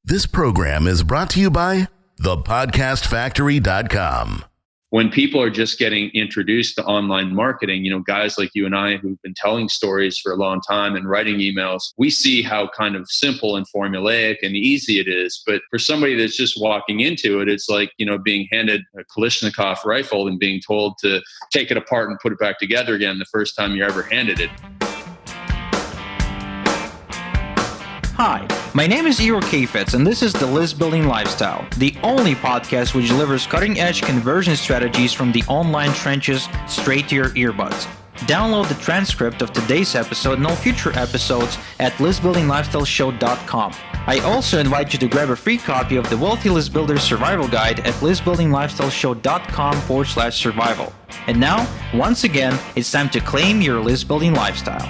This program is brought to you by thepodcastfactory.com. When people are just getting introduced to online marketing, guys like you and I who've been telling stories for a long time and writing emails, we see how kind of simple and formulaic and easy it is. But for somebody that's just walking into it, it's like, being handed a Kalashnikov rifle and being told to take it apart and put it back together again the first time you're ever handed it. Hi, my name is Igor Kheifets, and this is The List Building Lifestyle, the only podcast which delivers cutting-edge conversion strategies from the online trenches straight to your earbuds. Download the transcript of today's episode and all future episodes at listbuildinglifestyleshow.com. I also invite you to grab a free copy of the Wealthy List Builder Survival Guide at listbuildinglifestyleshow.com/survival. And now, once again, it's time to claim your list building lifestyle.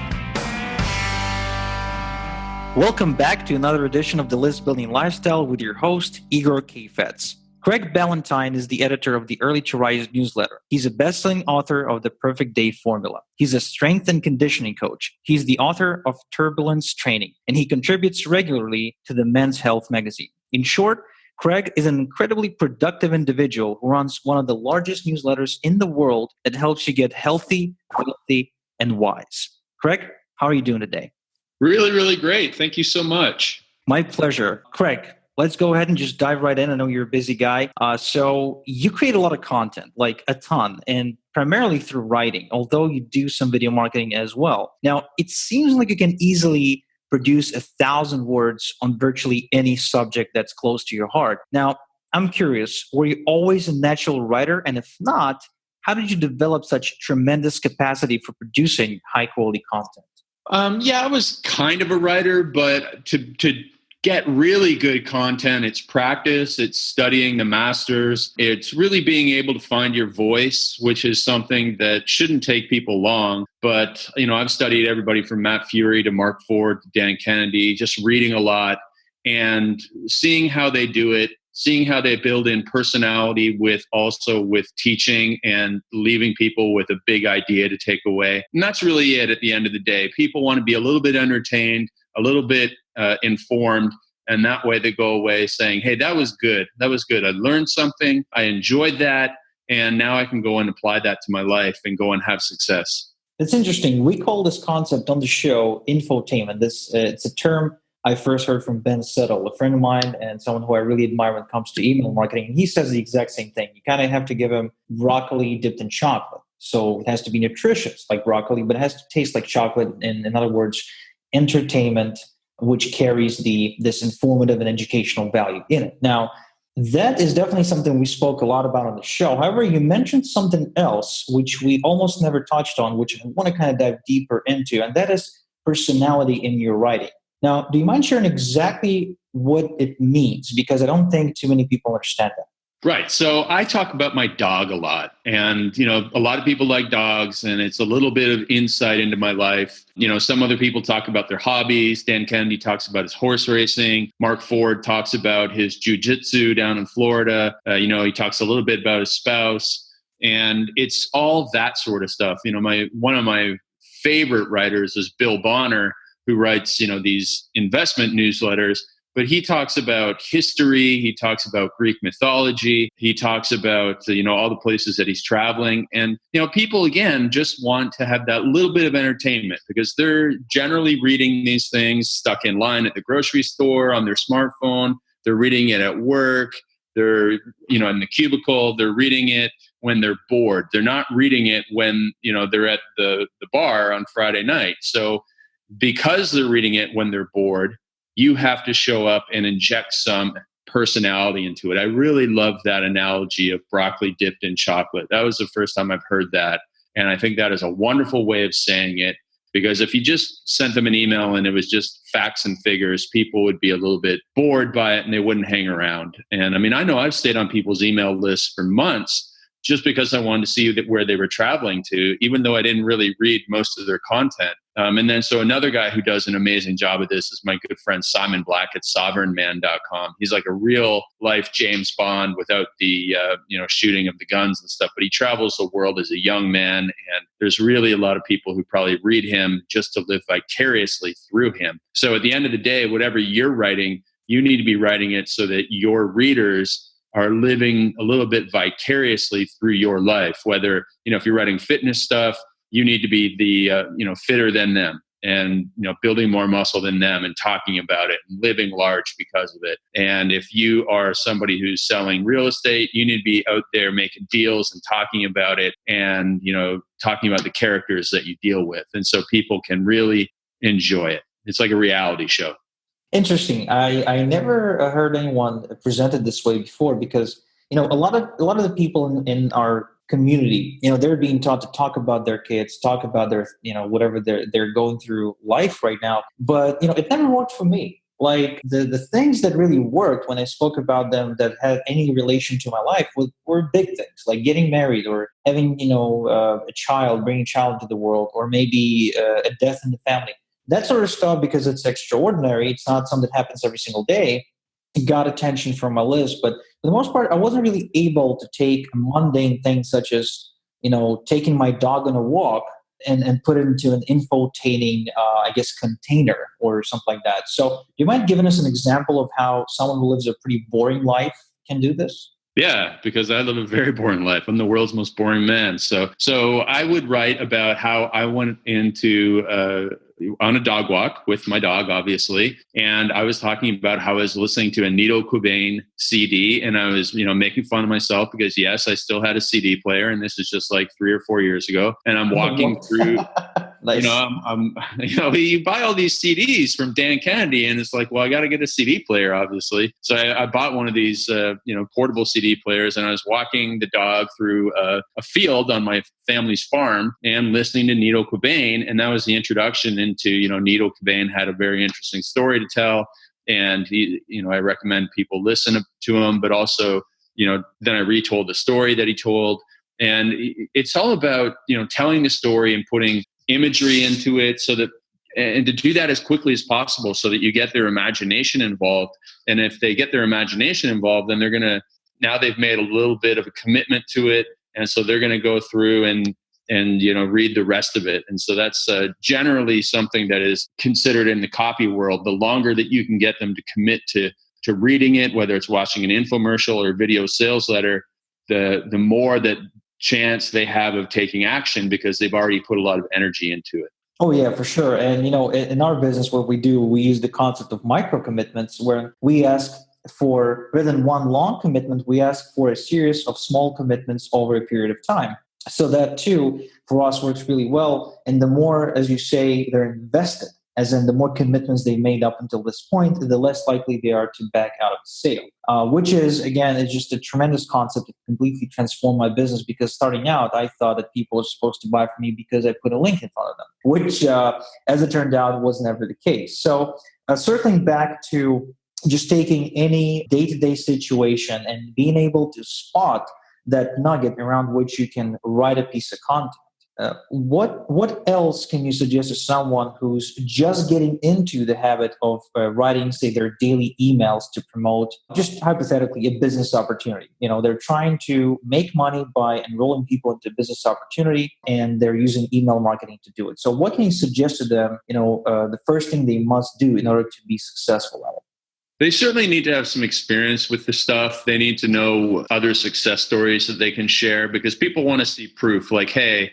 Welcome back to another edition of the List Building Lifestyle with your host, Igor Kheifets. Craig Ballantyne is the editor of the Early to Rise newsletter. He's a best-selling author of The Perfect Day Formula. He's a strength and conditioning coach. He's the author of Turbulence Training, and he contributes regularly to the Men's Health magazine. In short, Craig is an incredibly productive individual who runs one of the largest newsletters in the world that helps you get healthy, wealthy, and wise. Craig, how are you doing today? Really, really great. Thank you so much. My pleasure. Craig, let's go ahead and just dive right in. I know you're a busy guy. So you create a lot of content, like a ton, and primarily through writing, although you do some video marketing as well. Now, it seems like you can easily produce 1,000 words on virtually any subject that's close to your heart. Now, I'm curious, were you always a natural writer? And if not, how did you develop such tremendous capacity for producing high quality content? I was kind of a writer, but to get really good content, it's practice, it's studying the masters, it's really being able to find your voice, which is something that shouldn't take people long. But, I've studied everybody from Matt Fury to Mark Ford to Dan Kennedy, just reading a lot and seeing how they do it, seeing how they build in personality with teaching and leaving people with a big idea to take away. And that's really it at the end of the day. People want to be a little bit entertained, a little bit informed, and that way they go away saying, hey, that was good. That was good. I learned something. I enjoyed that. And now I can go and apply that to my life and go and have success. It's interesting. We call this concept on the show infotainment. It's a term I first heard from Ben Settle, a friend of mine and someone who I really admire when it comes to email marketing. And he says the exact same thing. You kind of have to give him broccoli dipped in chocolate. So it has to be nutritious like broccoli, but it has to taste like chocolate. In other words, entertainment, which carries this informative and educational value in it. Now, that is definitely something we spoke a lot about on the show. However, you mentioned something else, which we almost never touched on, which I want to kind of dive deeper into, and that is personality in your writing. Now, do you mind sharing exactly what it means? Because I don't think too many people understand that. Right. So I talk about my dog a lot. And, a lot of people like dogs, and it's a little bit of insight into my life. Some other people talk about their hobbies. Dan Kennedy talks about his horse racing. Mark Ford talks about his jujitsu down in Florida. He talks a little bit about his spouse. And it's all that sort of stuff. One of my favorite writers is Bill Bonner, who writes, these investment newsletters, but he talks about history. He talks about Greek mythology. He talks about, all the places that he's traveling. And, people, again, just want to have that little bit of entertainment because they're generally reading these things stuck in line at the grocery store on their smartphone. They're reading it at work. They're, in the cubicle. They're reading it when they're bored. They're not reading it when, they're at the bar on Friday night. So because they're reading it when they're bored, you have to show up and inject some personality into it. I really love that analogy of broccoli dipped in chocolate. That was the first time I've heard that. And I think that is a wonderful way of saying it, because if you just sent them an email and it was just facts and figures, people would be a little bit bored by it and they wouldn't hang around. And I know I've stayed on people's email lists for months just because I wanted to see where they were traveling to, even though I didn't really read most of their content. And then so another guy who does an amazing job of this is my good friend Simon Black at sovereignman.com. He's like a real life James Bond without the shooting of the guns and stuff, but he travels the world as a young man, and there's really a lot of people who probably read him just to live vicariously through him. So at the end of the day, whatever you're writing, you need to be writing it so that your readers are living a little bit vicariously through your life. Whether, if you're writing fitness stuff, you need to be the fitter than them, and building more muscle than them, and talking about it and living large because of it. And if you are somebody who's selling real estate, you need to be out there making deals and talking about it, and talking about the characters that you deal with, and so people can really enjoy it. It's like a reality show. Interesting. I never heard anyone presented this way before, because a lot of the people in our community, they're being taught to talk about their kids, talk about their whatever they're going through life right now. But it never worked for me. Like the things that really worked when I spoke about them that had any relation to my life were big things, like getting married, or having a child, bringing a child into the world, or maybe a death in the family. That sort of stuff, because it's extraordinary, it's not something that happens every single day, it got attention from my list. But for the most part, I wasn't really able to take mundane things such as, taking my dog on a walk and put it into an infotaining, container or something like that. So do you mind giving us an example of how someone who lives a pretty boring life can do this? Yeah, because I live a very boring life. I'm the world's most boring man. So I would write about how I went into on a dog walk with my dog, obviously, and I was talking about how I was listening to a Nito Cobain CD, and I was making fun of myself because yes, I still had a CD player, and this is just like 3 or 4 years ago, and I'm walking through. Nice. You buy all these CDs from Dan Kennedy, and it's like, well, I got to get a CD player, obviously. So I bought one of these, portable CD players, and I was walking the dog through a field on my family's farm and listening to Nito Cobain, and that was the introduction into, Nito Cobain had a very interesting story to tell, and I recommend people listen to him, but also, then I retold the story that he told, and it's all about, telling the story and putting imagery into it, and to do that as quickly as possible so that you get their imagination involved. And if they get their imagination involved, then now they've made a little bit of a commitment to it. And so they're going to go through and read the rest of it. And so that's generally something that is considered in the copy world. The longer that you can get them to commit to reading it, whether it's watching an infomercial or video sales letter, the more that chance they have of taking action, because they've already put a lot of energy into it. Oh yeah, for sure. And in our business, what we do, we use the concept of micro commitments, where we ask for, rather than one long commitment, we ask for a series of small commitments over a period of time. So that too, for us, works really well. And the more, as you say, they're invested, as in the more commitments they made up until this point, the less likely they are to back out of the sale, which is, again, it's just a tremendous concept that completely transformed my business, because starting out, I thought that people were supposed to buy from me because I put a link in front of them, which, as it turned out, was never the case. So circling back to just taking any day-to-day situation and being able to spot that nugget around which you can write a piece of content. What else can you suggest to someone who's just getting into the habit of writing, say, their daily emails to promote, just hypothetically, a business opportunity? They're trying to make money by enrolling people into business opportunity, and they're using email marketing to do it. So what can you suggest to them, the first thing they must do in order to be successful at it? They certainly need to have some experience with the stuff. They need to know other success stories that they can share, because people want to see proof, like, hey,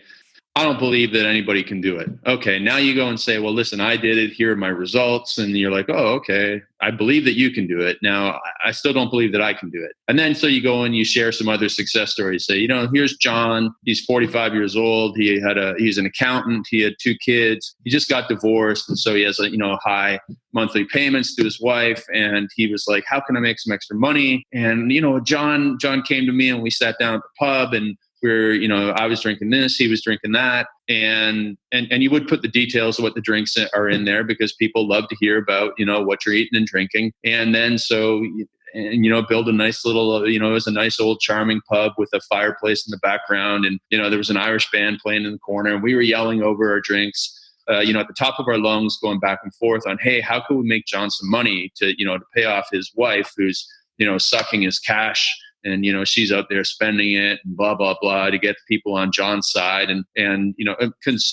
I don't believe that anybody can do it. Okay, now you go and say, well, listen, I did it. Here are my results. And you're like, oh, okay, I believe that you can do it. Now, I still don't believe that I can do it. And then so you go and you share some other success stories. Say, here's John. He's 45 years old. He's an accountant. He had 2 kids. He just got divorced. And so he has, high monthly payments to his wife. And he was like, how can I make some extra money? And, John came to me, and we sat down at the pub, and where, I was drinking this, he was drinking that. And you would put the details of what the drinks are in there, because people love to hear about, what you're eating and drinking. And then so and, build a nice little, it was a nice old charming pub with a fireplace in the background. And, there was an Irish band playing in the corner, and we were yelling over our drinks, at the top of our lungs, going back and forth on, hey, how can we make John some money to pay off his wife who's, sucking his cash, and she's out there spending it and blah blah blah, to get people on John's side, and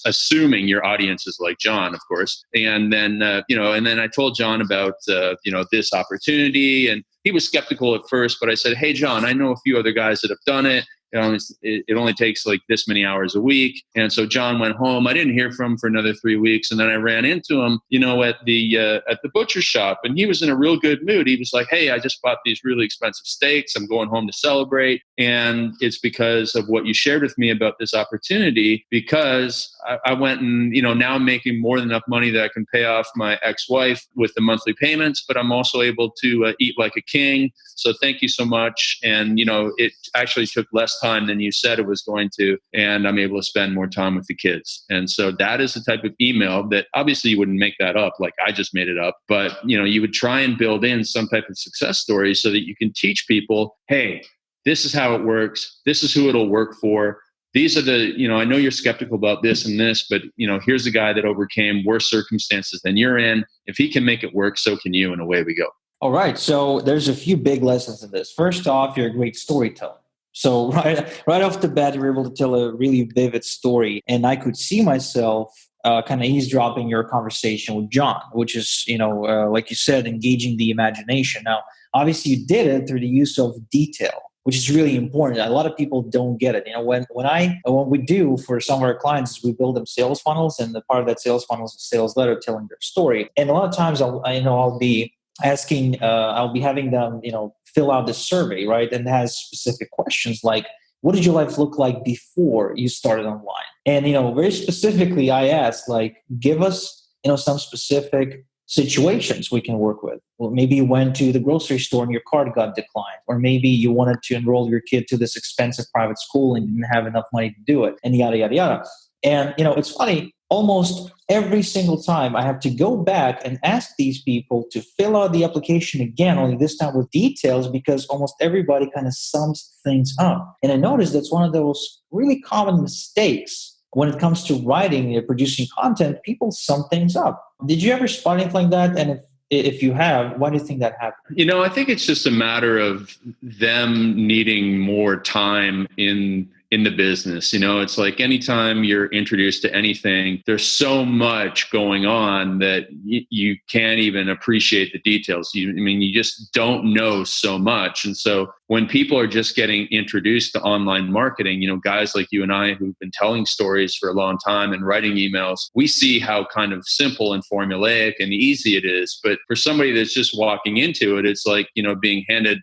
assuming your audience is like John, of course. And then and then I told John about this opportunity, and he was skeptical at first, but I said, hey John, I know a few other guys that have done it. It only takes like this many hours a week. And so John went home. I didn't hear from him for another 3 weeks. And then I ran into him, at the butcher shop, and he was in a real good mood. He was like, hey, I just bought these really expensive steaks. I'm going home to celebrate. And it's because of what you shared with me about this opportunity, because I went and, now I'm making more than enough money that I can pay off my ex-wife with the monthly payments, but I'm also able to eat like a king. So thank you so much. And, it actually took less time than you said it was going to, and I'm able to spend more time with the kids. And so that is the type of email that obviously you wouldn't make that up like I just made it up, but you would try and build in some type of success story so that you can teach people, hey, this is how it works, this is who it'll work for, these are the, I know you're skeptical about this and this, but here's a guy that overcame worse circumstances than you're in. If he can make it work, so can you, and away we go. All right, so there's a few big lessons in this. First off, you're a great storyteller. So right off the bat, you were able to tell a really vivid story, and I could see myself kind of eavesdropping your conversation with John, which is, like you said, engaging the imagination. Now, obviously, you did it through the use of detail, which is really important. A lot of people don't get it. What we do for some of our clients is we build them sales funnels, and the part of that sales funnel is a sales letter telling their story. And a lot of times, I'll be asking, I'll be having them, fill out this survey, right? And it has specific questions like, what did your life look like before you started online? And, very specifically, I asked, like, give us, some specific situations we can work with. Well, maybe you went to the grocery store and your card got declined, or maybe you wanted to enroll your kid to this expensive private school and didn't have enough money to do it, and yada, yada, yada. And, it's funny, almost every single time I have to go back and ask these people to fill out the application again, only this time with details, because almost everybody kind of sums things up. And I noticed that's one of those really common mistakes when it comes to writing and producing content. People sum things up. Did you ever spot anything like that? And if you have, why do you think that happened? I think it's just a matter of them needing more time in the business. It's like anytime you're introduced to anything, there's so much going on that you can't even appreciate the details. You just don't know so much. And so when people are just getting introduced to online marketing, guys like you and I who've been telling stories for a long time and writing emails, we see how kind of simple and formulaic and easy it is. But for somebody that's just walking into it, it's like, being handed,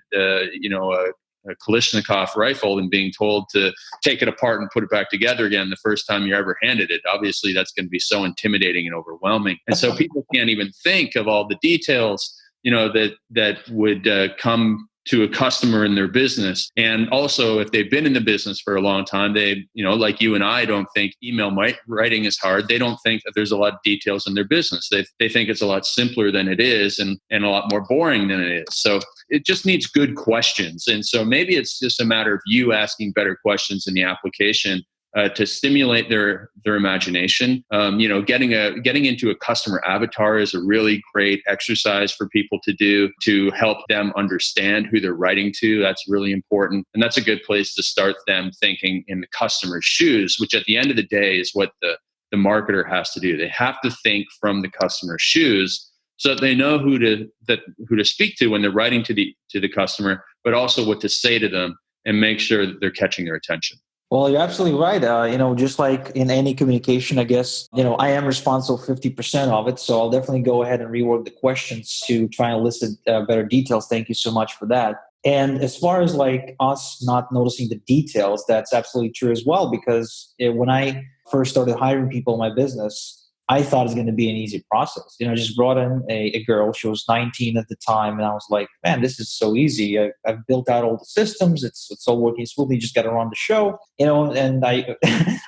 a Kalashnikov rifle and being told to take it apart and put it back together again the first time you're ever handed it. Obviously, that's going to be so intimidating and overwhelming. And so people can't even think of all the details, that would come to a customer in their business. And also, if they've been in the business for a long time, they, like you and I don't think email writing is hard. They don't think that there's a lot of details in their business. They think it's a lot simpler than it is, and a lot more boring than it is. So it just needs good questions. And so maybe it's just a matter of you asking better questions in the application to stimulate their imagination. Getting into a customer avatar is a really great exercise for people to do to help them understand who they're writing to. That's really important. And that's a good place to start them thinking in the customer's shoes, which at the end of the day is what the marketer has to do. They have to think from the customer's shoes so that they know who to speak to when they're writing to the customer, but also what to say to them and make sure that they're catching their attention. Well, you're absolutely right. Just like in any communication, I guess, I am responsible for 50% of it. So I'll definitely go ahead and rework the questions to try and elicit better details. Thank you so much for that. And as far as like us not noticing the details, that's absolutely true as well. Because when I first started hiring people in my business, I thought it was going to be an easy process. I just brought in a girl. She was 19 at the time. And I was like, man, this is so easy. I've built out all the systems. It's all working smoothly. You just got to run the show, and I,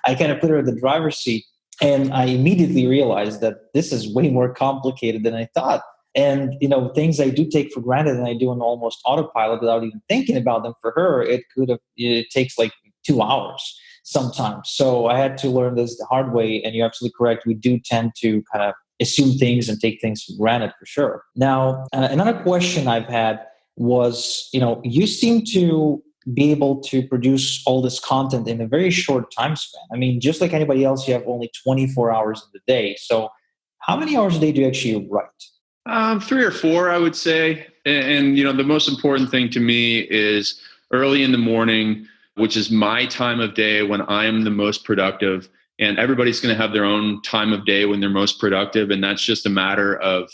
I kind of put her in the driver's seat. And I immediately realized that this is way more complicated than I thought. And, things I do take for granted and I do on almost autopilot without even thinking about them, for her, it takes like 2 hours sometimes. So I had to learn this the hard way. And you're absolutely correct. We do tend to kind of assume things and take things for granted, for sure. Now, another question I've had was, you seem to be able to produce all this content in a very short time span. I mean, just like anybody else, you have only 24 hours in the day. So how many hours a day do you actually write? 3 or 4, I would say. And, the most important thing to me is early in the morning, which is my time of day when I am the most productive. And everybody's going to have their own time of day when they're most productive. And that's just a matter of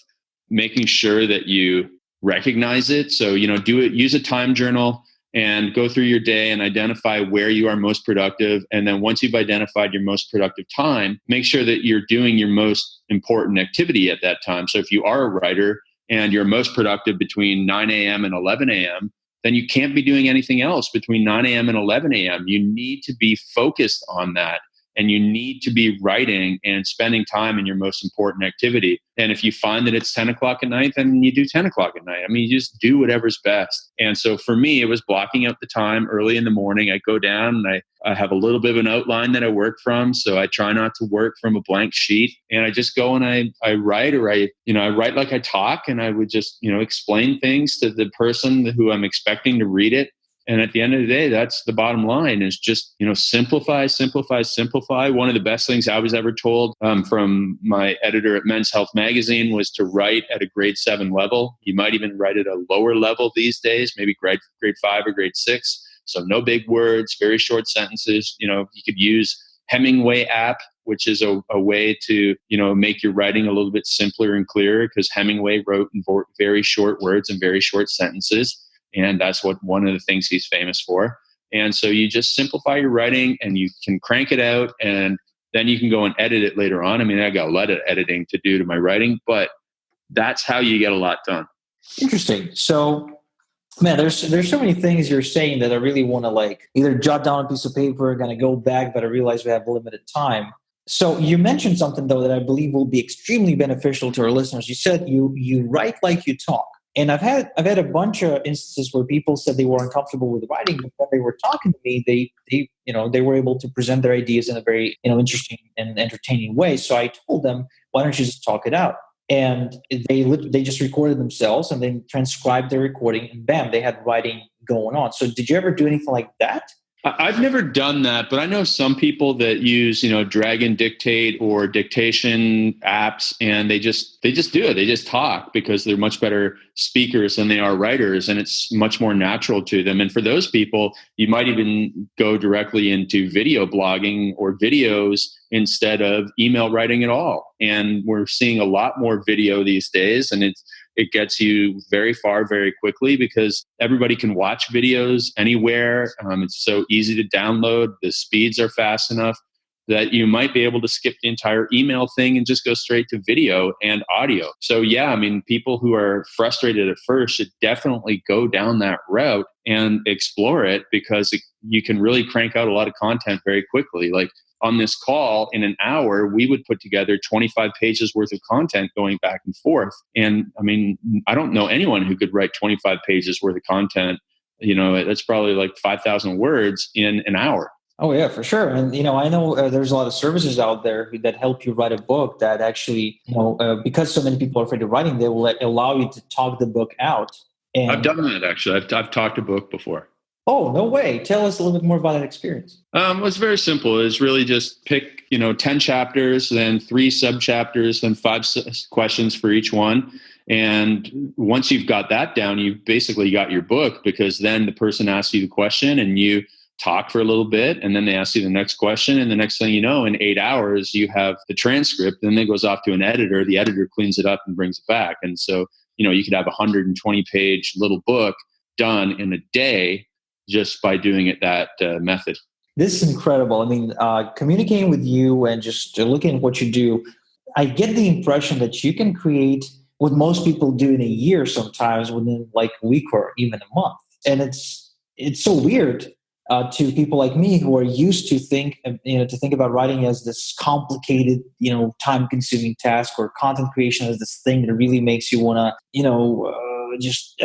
making sure that you recognize it. So, use a time journal and go through your day and identify where you are most productive. And then once you've identified your most productive time, make sure that you're doing your most important activity at that time. So if you are a writer and you're most productive between 9 a.m. and 11 a.m., then you can't be doing anything else between 9 a.m. and 11 a.m. You need to be focused on that. And you need to be writing and spending time in your most important activity. And if you find that it's 10 o'clock at night, then you do 10 o'clock at night. I mean, you just do whatever's best. And so for me, it was blocking out the time early in the morning. I go down and I have a little bit of an outline that I work from. So I try not to work from a blank sheet. And I just go and I write, or I write like I talk, and I would just, explain things to the person who I'm expecting to read it. And at the end of the day, that's the bottom line, is just, simplify, simplify, simplify. One of the best things I was ever told from my editor at Men's Health Magazine was to write at a grade 7 level. You might even write at a lower level these days, maybe grade 5 or grade 6. So no big words, very short sentences. You could use Hemingway app, which is a way to, make your writing a little bit simpler and clearer, because Hemingway wrote in very short words and very short sentences. And that's one of the things he's famous for. And so you just simplify your writing and you can crank it out, and then you can go and edit it later on. I mean, I got a lot of editing to do to my writing, but that's how you get a lot done. Interesting. So, man, there's so many things you're saying that I really want to either jot down on a piece of paper, going to go back, but I realize we have limited time. So you mentioned something, though, that I believe will be extremely beneficial to our listeners. You said you write like you talk. And I've had a bunch of instances where people said they were uncomfortable with writing, but when they were talking to me, they were able to present their ideas in a very interesting and entertaining way. So I told them, why don't you just talk it out? And they just recorded themselves and then transcribed their recording, and bam, they had writing going on. So did you ever do anything like that? I've never done that, but I know some people that use, Dragon Dictate or Dictation apps, and they just do it. They just talk because they're much better speakers than they are writers, and it's much more natural to them. And for those people, you might even go directly into video blogging or videos instead of email writing at all. And we're seeing a lot more video these days, and it gets you very far very quickly because everybody can watch videos anywhere. It's so easy to download. The speeds are fast enough that you might be able to skip the entire email thing and just go straight to video and audio. So yeah, I mean, people who are frustrated at first should definitely go down that route and explore it, because you can really crank out a lot of content very quickly. Like on this call, in an hour, we would put together 25 pages worth of content going back and forth. And I mean, I don't know anyone who could write 25 pages worth of content. That's probably like 5,000 words in an hour. Oh yeah, for sure. And I know there's a lot of services out there that help you write a book that actually, because so many people are afraid of writing, they will allow you to talk the book out. And I've done that actually. I've talked a book before. Oh, no way. Tell us a little bit more about that experience. It's very simple. It's really just pick, 10 chapters, then 3 sub-chapters, then 5 questions for each one. And once you've got that down, you've basically got your book, because then the person asks you the question and you talk for a little bit, and then they ask you the next question. And the next thing you know, in 8 hours, you have the transcript, and then it goes off to an editor. The editor cleans it up and brings it back. And so, you could have a 120-page little book done in a day just by doing it that method. This is incredible. I mean, communicating with you and just looking at what you do, I get the impression that you can create what most people do in a year sometimes within like a week or even a month. And it's so weird to people like me who are used to think about writing as this complicated, time-consuming task, or content creation as this thing that really makes you want to, just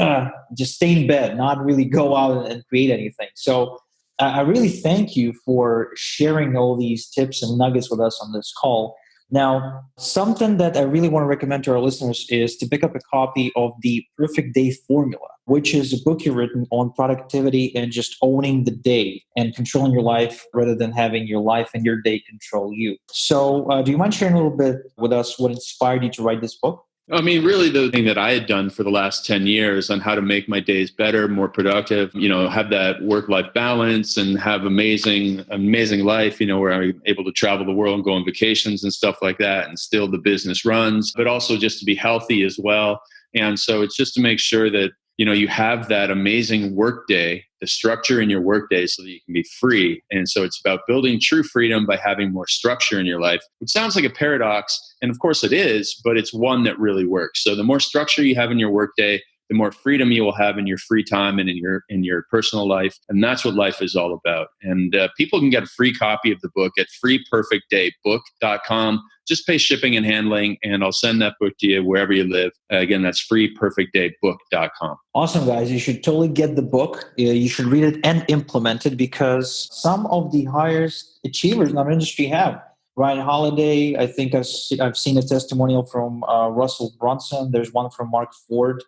stay in bed, not really go out and create anything. So I really thank you for sharing all these tips and nuggets with us on this call. Now, something that I really want to recommend to our listeners is to pick up a copy of The Perfect Day Formula, which is a book you've written on productivity and just owning the day and controlling your life rather than having your life and your day control you. So do you mind sharing a little bit with us what inspired you to write this book? I mean, really the thing that I had done for the last 10 years on how to make my days better, more productive, have that work-life balance and have amazing life, where I'm able to travel the world and go on vacations and stuff like that, and still the business runs, but also just to be healthy as well. And so it's just to make sure that, you have that amazing work day, the structure in your work day so that you can be free. And so it's about building true freedom by having more structure in your life, which sounds like a paradox. And of course it is, but it's one that really works. So the more structure you have in your work day, the more freedom you will have in your free time and in your personal life. And that's what life is all about. And people can get a free copy of the book at freeperfectdaybook.com. Just pay shipping and handling, and I'll send that book to you wherever you live. Again, that's freeperfectdaybook.com. Awesome, guys. You should totally get the book. You should read it and implement it, because some of the highest achievers in our industry have. Ryan Holiday, I think I've seen a testimonial from Russell Brunson. There's one from Mark Ford.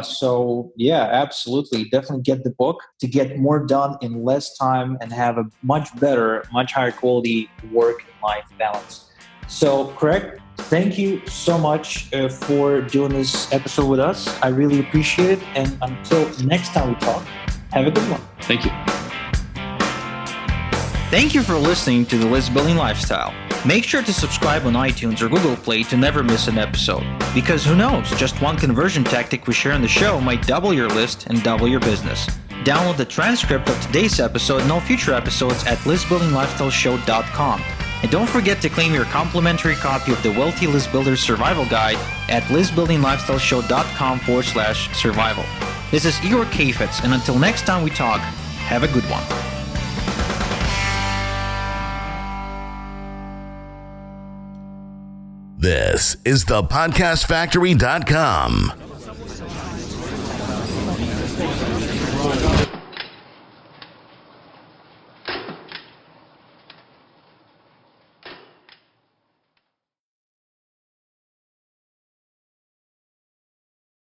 So yeah, absolutely. Definitely get the book to get more done in less time and have a much better, much higher quality work and life balance. So Craig, thank you so much for doing this episode with us. I really appreciate it. And until next time we talk, have a good one. Thank you. Thank you for listening to The List Building Lifestyle. Make sure to subscribe on iTunes or Google Play to never miss an episode. Because who knows, just one conversion tactic we share on the show might double your list and double your business. Download the transcript of today's episode and all future episodes at listbuildinglifestyleshow.com. And don't forget to claim your complimentary copy of the Wealthy List Builder Survival Guide at listbuildinglifestyleshow.com/survival. This is Igor Kheifets, and until next time we talk, have a good one. This is the podcastfactory.com.